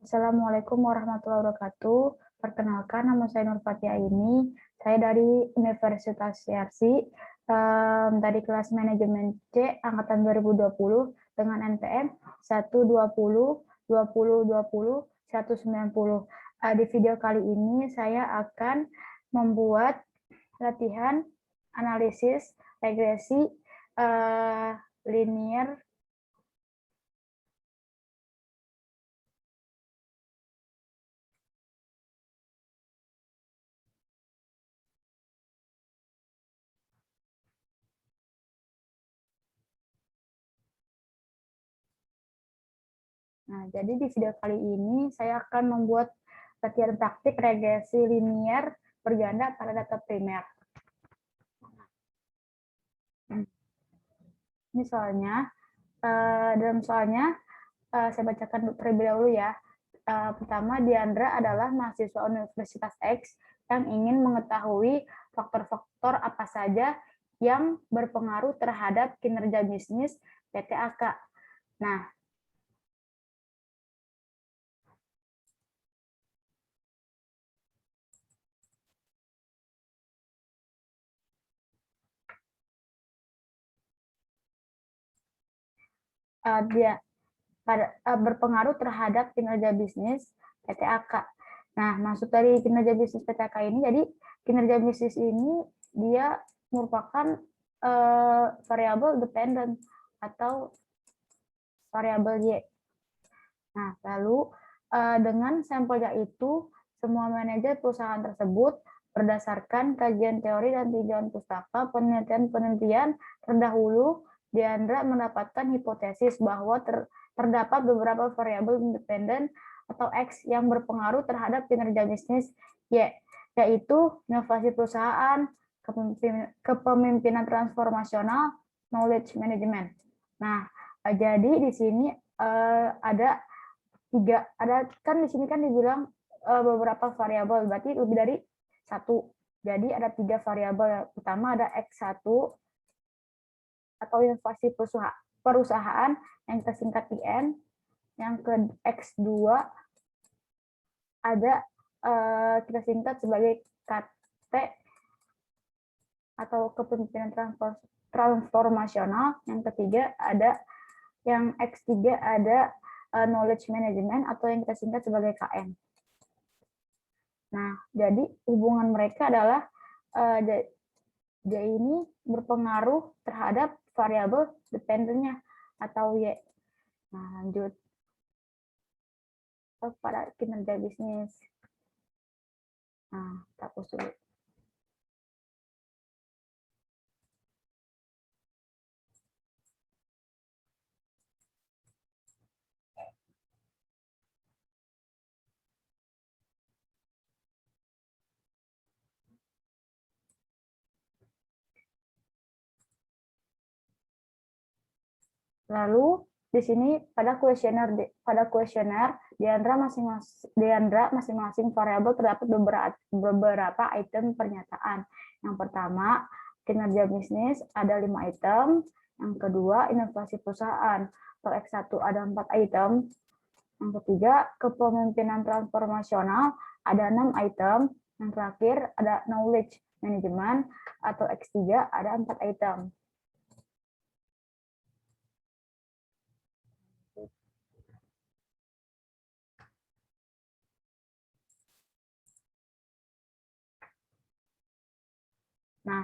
Assalamualaikum warahmatullahi wabarakatuh. Perkenalkan, nama saya Nur Fatia ini. Saya dari Universitas Yarsi, dari kelas manajemen C angkatan 2020 dengan NPM 120 Di video kali ini saya akan membuat latihan analisis regresi linear. Nah, jadi di video kali ini saya akan membuat latihan praktik regresi linear berganda pada data primer. Ini soalnya, dalam soalnya saya bacakan terlebih dahulu ya. Pertama, Diandra adalah mahasiswa Universitas X yang ingin mengetahui faktor-faktor apa saja yang berpengaruh terhadap kinerja bisnis PT AK. Nah, dia berpengaruh terhadap kinerja bisnis PT AK. Nah, maksud dari kinerja bisnis PT AK ini, jadi kinerja bisnis ini dia merupakan variabel dependent atau variabel Y. Nah, lalu dengan sampelnya itu, semua manajer perusahaan tersebut berdasarkan kajian teori dan tujuan pustaka penelitian terdahulu, Diandra mendapatkan hipotesis bahwa terdapat beberapa variabel independen atau X yang berpengaruh terhadap kinerja bisnis Y, yaitu inovasi perusahaan, kepemimpinan transformasional, knowledge management. Nah, jadi di sini ada kan di sini kan dibilang beberapa variabel, berarti lebih dari satu. Jadi ada 3 variabel. Pertama ada X1 atau inovasi perusahaan yang kita singkat IN. Yang ke X2 ada kita singkat sebagai KT atau kepemimpinan transformasional. Yang ketiga ada yang X3 ada knowledge management atau yang kita singkat sebagai KM. Nah, jadi hubungan mereka adalah J ini berpengaruh terhadap variabel dependennya atau Y. Nah, lanjut pada kinerja bisnis. Nah, kita hapus dulu. Lalu di sini pada kuesioner Diandra masing-masing variabel terdapat beberapa item pernyataan. Yang pertama, kinerja bisnis ada 5 item. Yang kedua, inovasi perusahaan atau X1 ada 4 item. Yang ketiga, kepemimpinan transformasional ada 6 item. Yang terakhir ada knowledge management atau X3 ada 4 item. Nah,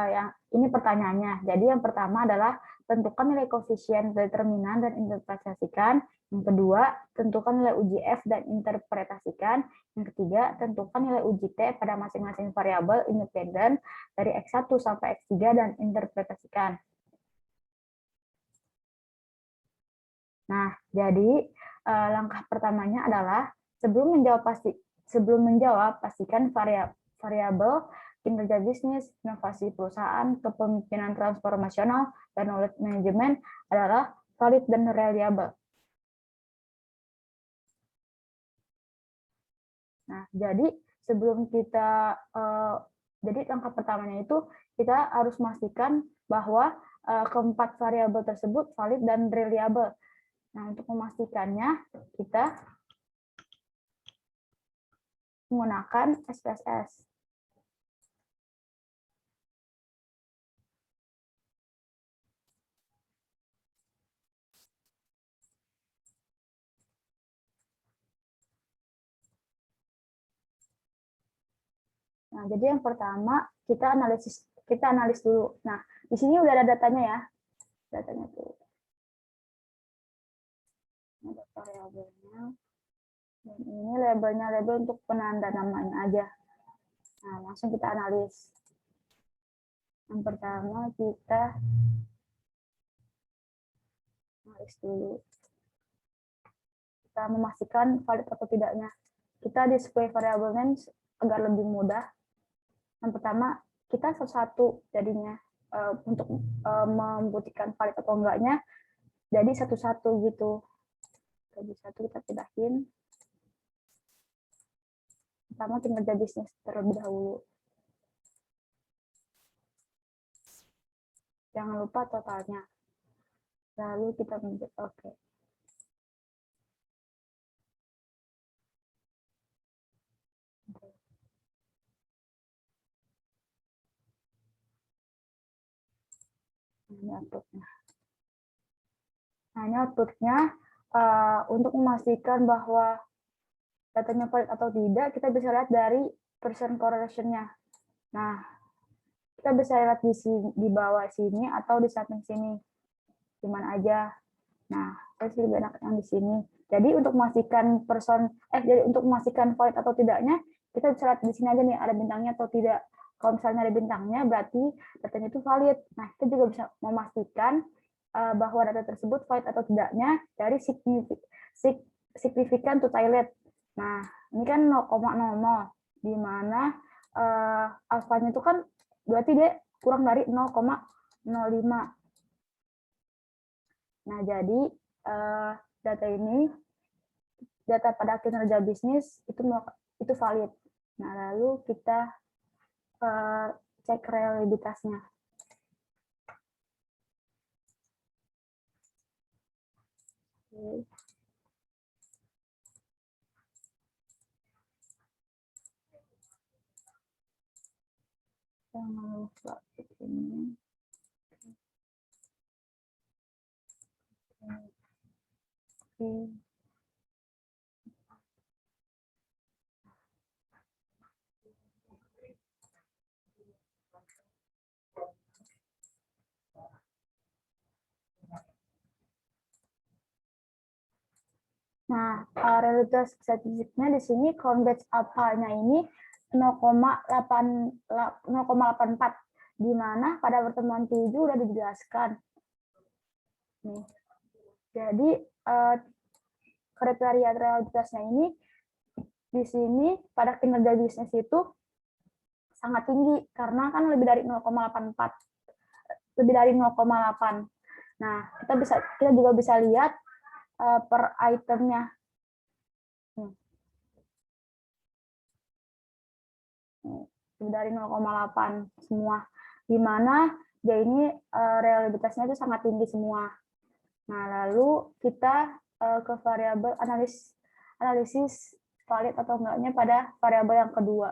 yang ini pertanyaannya. Jadi yang pertama adalah tentukan nilai koefisien determinan dan interpretasikan. Yang kedua, tentukan nilai uji F dan interpretasikan. Yang ketiga, tentukan nilai uji T pada masing-masing variabel independen dari X1 sampai X3 dan interpretasikan. Nah, jadi langkah pertamanya adalah sebelum menjawab pastikan variabel kinerja bisnis, inovasi perusahaan, kepemimpinan transformasional, dan knowledge management adalah valid dan reliable. Nah, jadi sebelum kita, jadi langkah pertamanya itu kita harus memastikan bahwa keempat variabel tersebut valid dan reliable. Nah, untuk memastikannya, kita menggunakan SPSS. Nah, jadi yang pertama kita analis dulu. Nah, di sini udah ada datanya ya. Datanya tuh. Ada variabelnya. Dan ini labelnya label untuk penanda namanya aja. Nah, langsung kita analis. Yang pertama kita analis dulu. Kita memastikan valid atau tidaknya. Kita display variable name agar lebih mudah. Yang pertama, kita satu-satu jadinya untuk membuktikan valid atau enggaknya. Jadi satu-satu gitu. Jadi satu kita pindahin. Pertama kinerja bisnis terlebih dahulu. Jangan lupa totalnya. Lalu kita mencet oke. Ini outputnya. Nah, ini outputnya untuk memastikan bahwa datanya valid atau tidak, kita bisa lihat dari percent correlation-nya. Nah, kita bisa lihat di bawah sini atau di samping sini. Di mana aja. Nah, saya lebih enak yang di sini. Jadi untuk memastikan jadi untuk memastikan valid atau tidaknya, kita bisa lihat di sini aja nih ada bintangnya atau tidak. Kalau misalnya ada bintangnya, berarti datanya itu valid. Nah, kita juga bisa memastikan bahwa data tersebut valid atau tidaknya dari signifikan to tilde. Nah, ini kan 0,00, di mana alfanya itu kan berarti dia kurang dari 0,05. Nah, jadi data pada kinerja bisnis itu valid. Nah, lalu kita cek reliabilitasnya. Oke. Jangan lupa ini. Oke. Nah, realitas statistiknya di sini convex alpha-nya ini 0,84, di mana pada pertemuan 7 udah dijelaskan. Nih. Jadi kriteria realitasnya ini di sini pada kinerja bisnis itu sangat tinggi karena kan lebih dari 0,84, lebih dari 0,8. Nah, kita juga bisa lihat per itemnya. Lebih dari 0,8 semua. Di mana dia ini reliabilitasnya itu sangat tinggi semua. Nah, lalu kita ke variabel analisis valid atau enggaknya pada variabel yang kedua.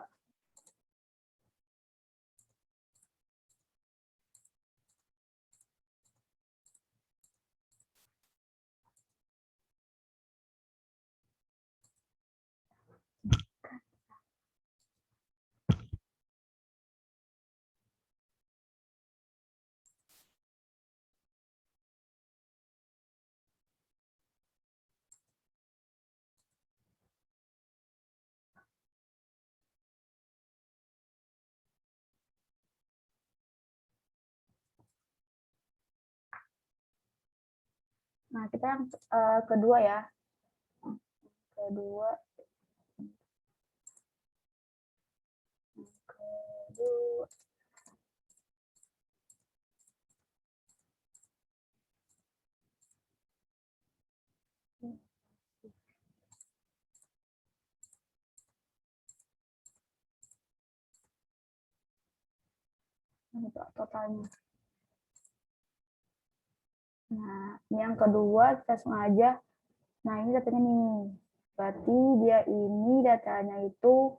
Nah, kita yang kedua ya. Kedua. Totalnya. Nah, ini yang kedua kita sengaja. Nah, ini datanya nih. Berarti dia ini datanya itu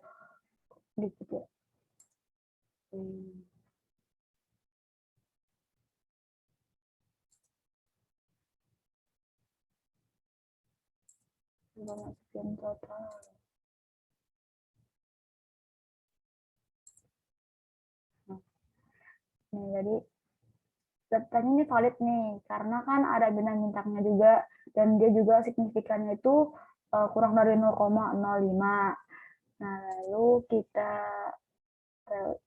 dikit ya. Masukin total. Nih, jadi datanya ini valid nih, karena kan ada bintang-bintangnya juga, dan dia juga signifikannya itu kurang dari 0,05. Nah, lalu kita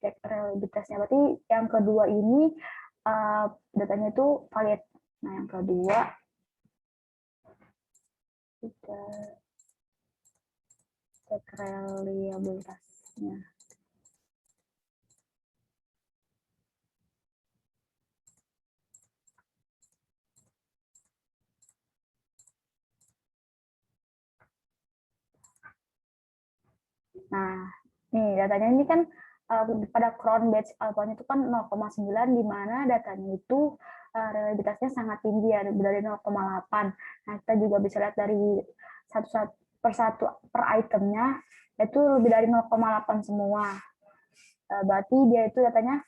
cek reliabilitasnya. Berarti yang kedua ini datanya itu valid. Nah, yang kedua kita cek reliabilitasnya. Nah, nih datanya ini kan pada crown batch alpha itu kan 0,9, di mana datanya itu reliabilitasnya sangat tinggi ya, dari 0,8. Nah, kita juga bisa lihat dari satu per itemnya itu lebih dari 0,8 semua. Berarti dia itu datanya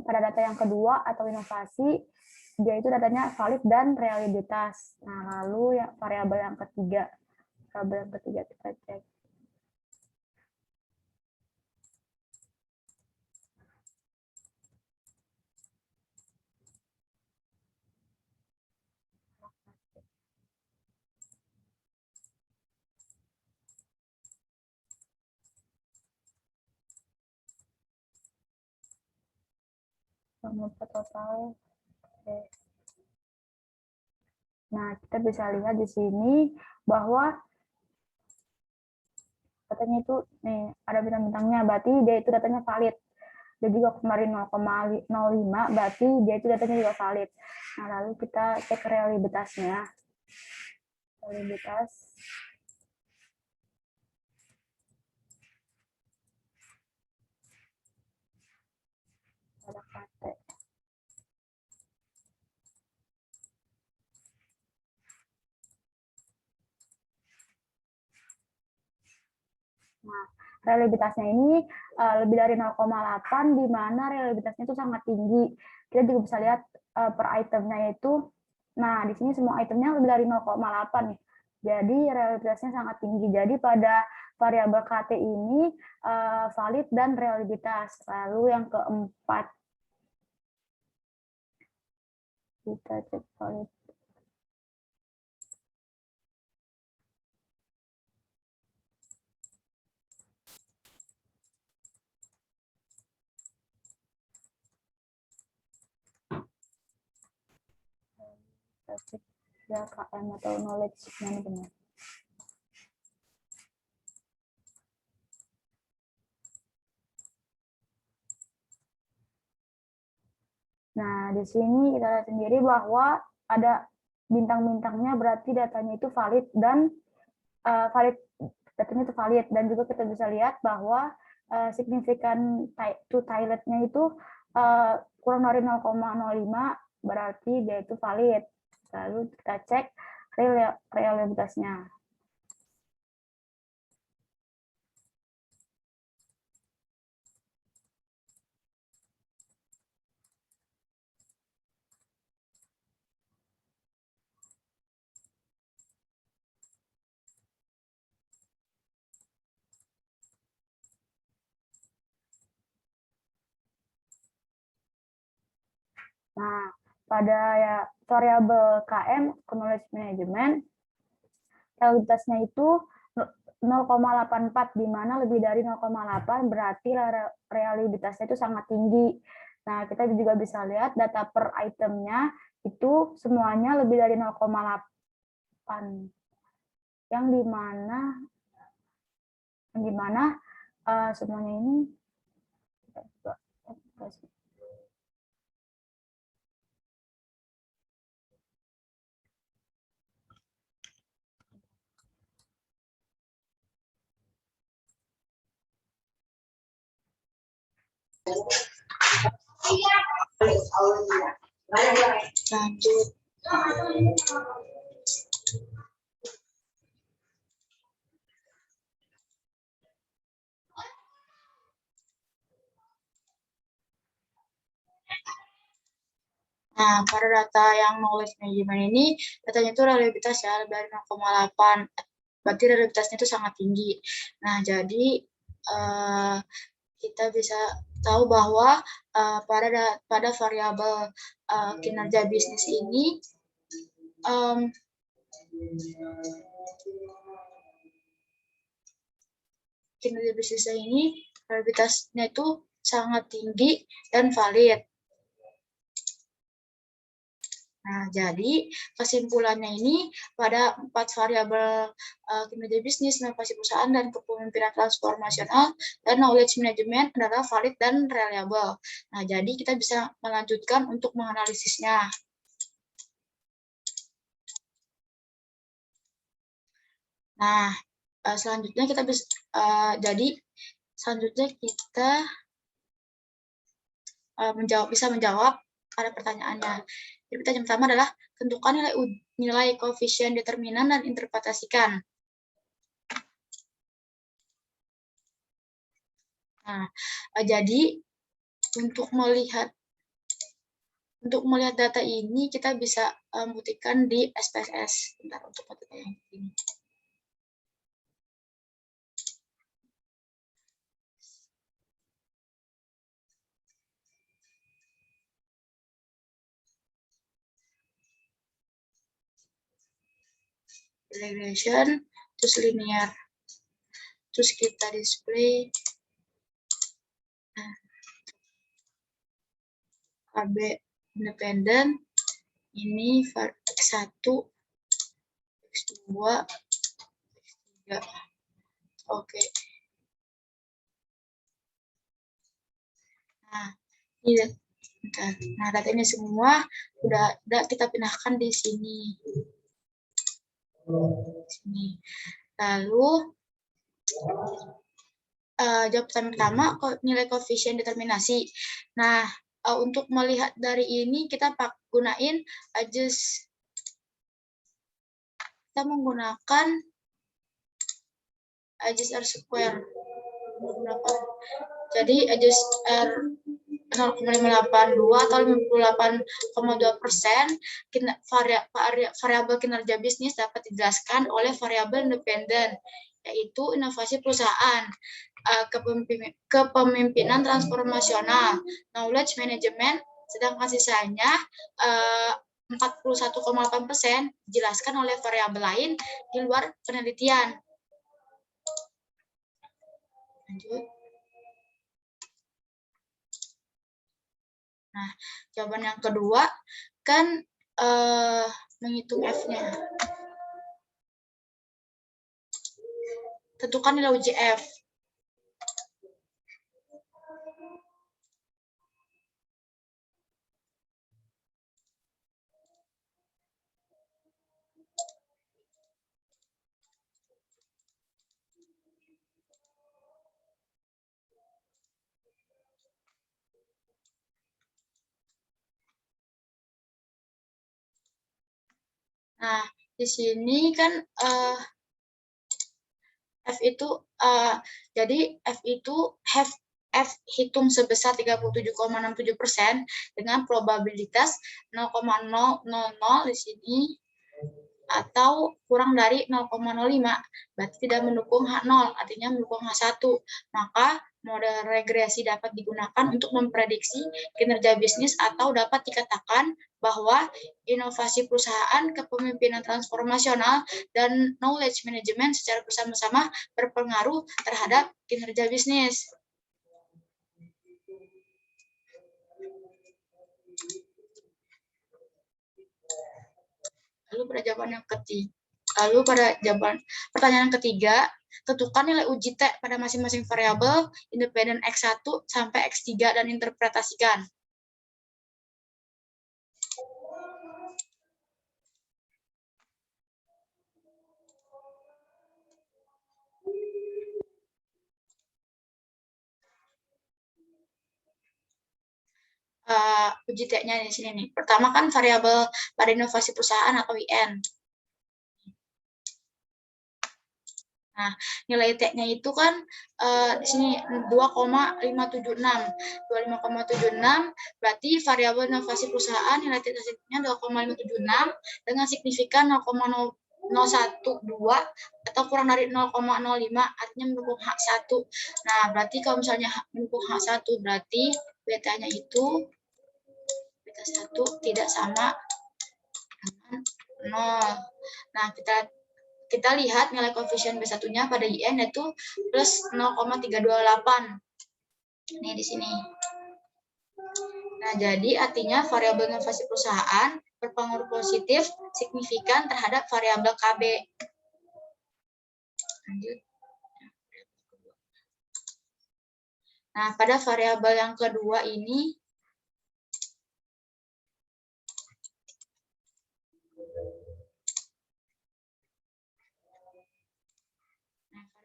pada data yang kedua atau inovasi, dia itu datanya valid dan reliabilitas. Nah, lalu ya variabel yang ketiga kita cek. Total. Oke. Nah, kita bisa lihat di sini bahwa datanya itu nih ada bintang-bintangnya, berarti dia itu datanya valid. Dia juga kemarin 0,05, berarti dia itu datanya juga valid. Nah, lalu kita cek reliabilitasnya. Reliabilitas. Ada KT. Nah, reliabilitasnya ini lebih dari 0,8, di mana reliabilitasnya itu sangat tinggi. Kita juga bisa lihat per itemnya itu, nah di sini semua itemnya lebih dari 0,8 nih. Jadi reliabilitasnya sangat tinggi. Jadi pada variabel KT ini valid dan reliabilitas. Lalu yang keempat, kita cek valid. Ya, KM atau knowledge management. Nah, di sini kita lihat sendiri bahwa ada bintang-bintangnya, berarti datanya itu valid dan datanya itu valid, dan juga kita bisa lihat bahwa signifikan to toiletnya itu kurang dari 0,05, berarti dia itu valid. Lalu kita cek reliabilitasnya. Nah, pada ya variabel KM, knowledge management, reliabilitasnya itu 0,84, di mana lebih dari 0,8 berarti reliabilitasnya itu sangat tinggi. Nah, kita juga bisa lihat data per itemnya itu semuanya lebih dari 0,8, yang dimana semuanya ini lanjut. Nah, pada data yang knowledge management ini, datanya itu reliabilitas ya, lebih dari 0,8. Berarti reliabilitasnya itu sangat tinggi. Nah, jadi kita bisa tahu bahwa pada variabel kinerja bisnis ini kinerja bisnisnya ini reliabilitasnya itu sangat tinggi dan valid. Nah, jadi kesimpulannya ini pada 4 variabel kinerja bisnis, inovasi perusahaan, dan kepemimpinan transformasional, dan knowledge management adalah valid dan reliable. Nah, jadi kita bisa melanjutkan untuk menganalisisnya. Nah, selanjutnya kita bisa, selanjutnya kita bisa menjawab pada pertanyaannya. Jadi pertanyaan pertama adalah tentukan nilai koefisien determinan dan interpretasikan. Nah, jadi untuk melihat data ini kita bisa buktikan di SPSS. Bentar untuk data yang ini. Regression, terus linear. Terus kita display KB independen, ini X1, X2, X3. Oke. Nah, ini nah, datanya semua udah kita pindahkan di sini. Lalu jawab pertama nilai koefisien determinasi. Nah, untuk melihat dari ini kita gunain kita menggunakan adjust R square. Jadi adjust R 0,582 atau 58,2%, variabel kinerja bisnis dapat dijelaskan oleh variabel independen, yaitu inovasi perusahaan, kepemimpinan transformasional, knowledge management, sedangkan sisanya 41,8% dijelaskan oleh variabel lain di luar penelitian. Lanjut. Nah, jawaban yang kedua kan menghitung F-nya. Tentukan nilai UJF. Nah, di sini kan F itu jadi F itu F hitung sebesar 37,67% dengan probabilitas 0,000 di sini atau kurang dari 0,05, berarti tidak mendukung H0, artinya mendukung H1. Maka model regresi dapat digunakan untuk memprediksi kinerja bisnis atau dapat dikatakan bahwa inovasi perusahaan, kepemimpinan transformasional, dan knowledge management secara bersama-sama berpengaruh terhadap kinerja bisnis. Lalu pada pertanyaan ketiga, tentukan nilai uji T pada masing-masing variabel independen X1 sampai X3 dan interpretasikan. Uji T-nya di sini nih. Pertama kan variabel pada inovasi perusahaan atau IN. Nah, nilai T-nya itu kan di sini 2,576. 25,76 berarti variabel inovasi perusahaan nilai T-nya 2,576 dengan signifikan 0,012 atau kurang dari 0,05 artinya mendukung H1. Nah, berarti kalau misalnya mendukung H1 berarti beta-nya itu beta 1 tidak sama dengan 0. Nah, kita lihat nilai koefisien B1-nya pada IN yaitu plus 0,328. Ini di sini. Nah, jadi artinya variabel inovasi perusahaan berpengaruh positif signifikan terhadap variabel KB. Lanjut. Nah, pada variabel yang kedua ini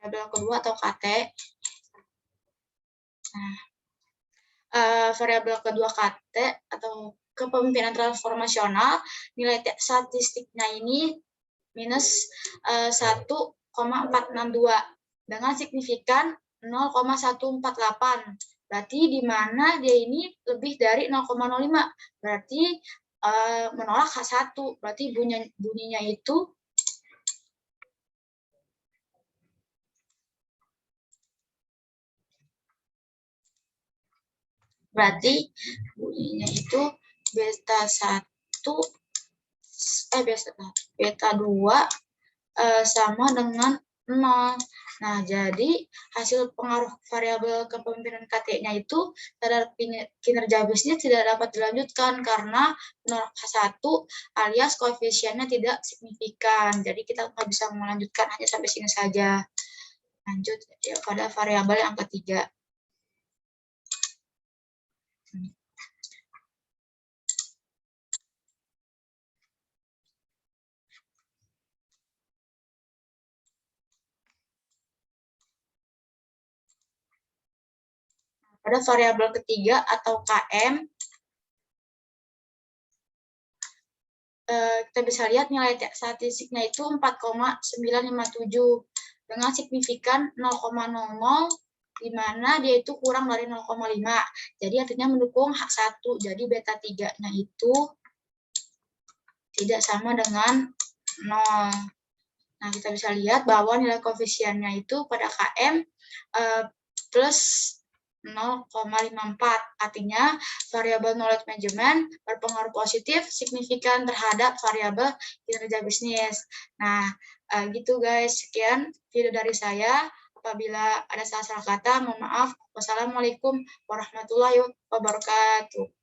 variabel kedua atau KT. Nah, variabel kedua KT atau kepemimpinan transformasional, nilai statistiknya ini minus 1,462 dengan signifikan 0,148. Berarti di mana dia ini lebih dari 0,05. Berarti menolak H1. Berarti bunyinya itu beta 1 beta 2 sama dengan 0. Nah, jadi hasil pengaruh variabel kepemimpinan KT-nya itu terhadap kinerja bisnis tidak dapat dilanjutkan karena menolak H1 alias koefisiennya tidak signifikan. Jadi kita nggak bisa melanjutkan, hanya sampai sini saja. Lanjut ya, pada variabel yang ketiga. Pada variabel ketiga atau KM, kita bisa lihat nilai statistiknya itu 4,957 dengan signifikan 0,00, di mana dia itu kurang dari 0,5. Jadi artinya mendukung H1. Jadi beta 3-nya itu tidak sama dengan 0. Nah, kita bisa lihat bahwa nilai koefisiennya itu pada KM plus 0,54. Artinya variabel knowledge management berpengaruh positif signifikan terhadap variabel kinerja bisnis. Nah, gitu guys. Sekian video dari saya. Apabila ada salah-salah kata, mohon maaf. Wassalamualaikum warahmatullahi wabarakatuh.